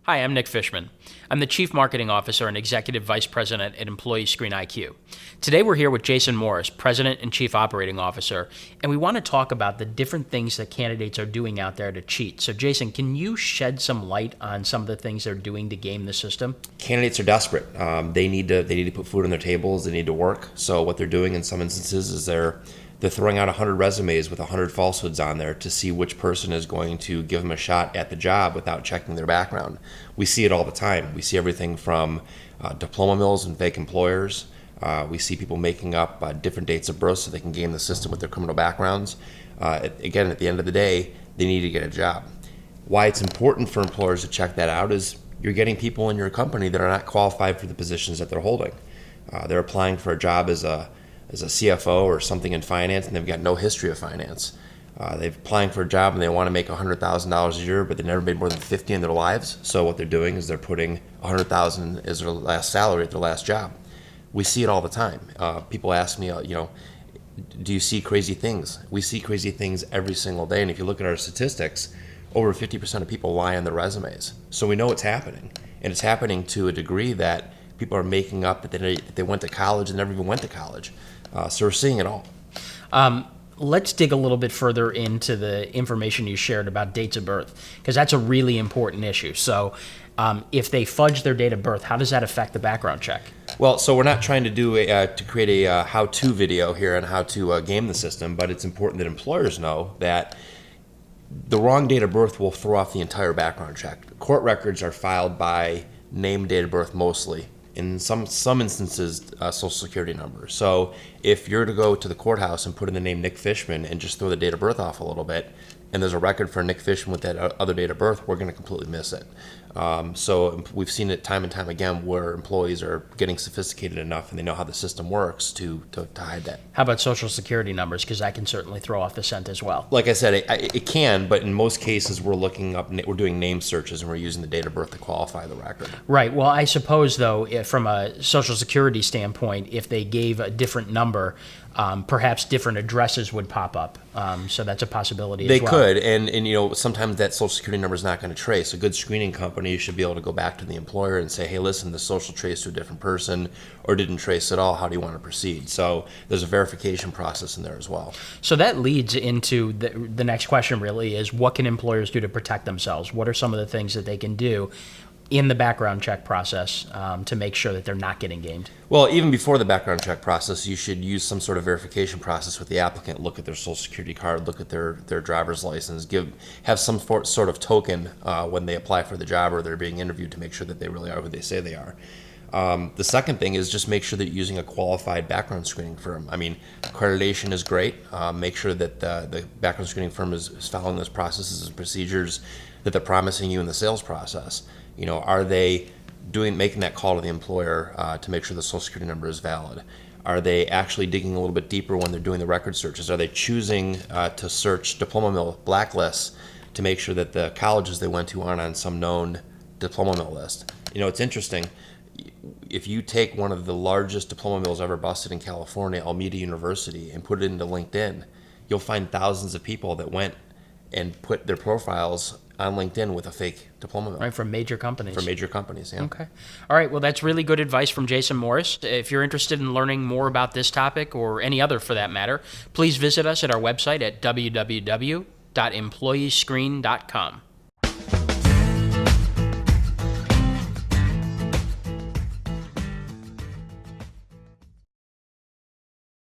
Hi, I'm Nick Fishman. I'm the Chief Marketing Officer and Executive Vice President at Employee Screen IQ. Today we're here with Jason Morris, President and Chief Operating Officer, and we want to talk about the different things that candidates are doing out there to cheat. So Jason, can you shed some light on some of the things they're doing to game the system? Candidates are desperate. They need to put food on their tables. They need to work. So what they're doing in some instances is they're throwing out 100 resumes with 100 falsehoods on there to see which person is going to give them a shot at the job without checking their background. We see it all the time. We see everything from diploma mills and fake employers. We see people making up different dates of birth so they can game the system with their criminal backgrounds. Again, at the end of the day, they need to get a job. Why it's important for employers to check that out is you're getting people in your company that are not qualified for the positions that they're holding. They're applying for a job as a CFO or something in finance, and they've got no history of finance. They're applying for a job and they want to make $100,000 a year, but they've never made more than 50 in their lives. So what they're doing is they're putting $100,000 as their last salary at their last job. We see it all the time. People ask me, do you see crazy things? We see crazy things every single day. And if you look at our statistics, over 50% of people lie on their resumes. So we know it's happening, and it's happening to a degree that people are making up that they went to college and never even went to college. So we're seeing it all. Let's dig a little bit further into the information you shared about dates of birth, because that's a really important issue. So if they fudge their date of birth, how does that affect the background check? Well, so we're not trying to to create a how-to video here on how to game the system, but it's important that employers know that the wrong date of birth will throw off the entire background check. Court records are filed by name, date of birth mostly. In some instances, social security number. So if you're to go to the courthouse and put in the name Nick Fishman and just throw the date of birth off a little bit, and there's a record for Nick Fishman with that other date of birth, we're going to completely miss it. So we've seen it time and time again where employees are getting sophisticated enough and they know how the system works to hide that. How about social security numbers? Because that can certainly throw off the scent as well. Like I said, it can, but in most cases we're doing name searches and we're using the date of birth to qualify the record. Right. Well, I suppose, though, from a social security standpoint, if they gave a different number, perhaps different addresses would pop up. So that's a possibility They as well. could, and sometimes that social security number is not going to trace. A good screening company should be able to go back to the employer and say, hey, listen, the social traced to a different person or didn't trace at all. How do you want to proceed? So there's a verification process in there as well. So that leads into the next question really is, what can employers do to protect themselves? What are some of the things that they can do in the background check process to make sure that they're not getting gamed? Well, even before the background check process, you should use some sort of verification process with the applicant. Look at their social security card, look at their driver's license, have some sort of token when they apply for the job or they're being interviewed to make sure that they really are who they say they are. The second thing is just make sure that you're using a qualified background screening firm. I mean, accreditation is great. Make sure that the background screening firm is following those processes and procedures that they're promising you in the sales process. Are they making that call to the employer to make sure the social security number is valid? Are they actually digging a little bit deeper when they're doing the record searches? Are they choosing to search diploma mill blacklists to make sure that the colleges they went to aren't on some known diploma mill list? It's interesting. If you take one of the largest diploma mills ever busted in California, Alameda University, and put it into LinkedIn, you'll find thousands of people that went and put their profiles on LinkedIn with a fake diploma mill. Right, from major companies. From major companies, yeah. Okay. All right, well, that's really good advice from Jason Morris. If you're interested in learning more about this topic or any other for that matter, please visit us at our website at www.employeescreen.com.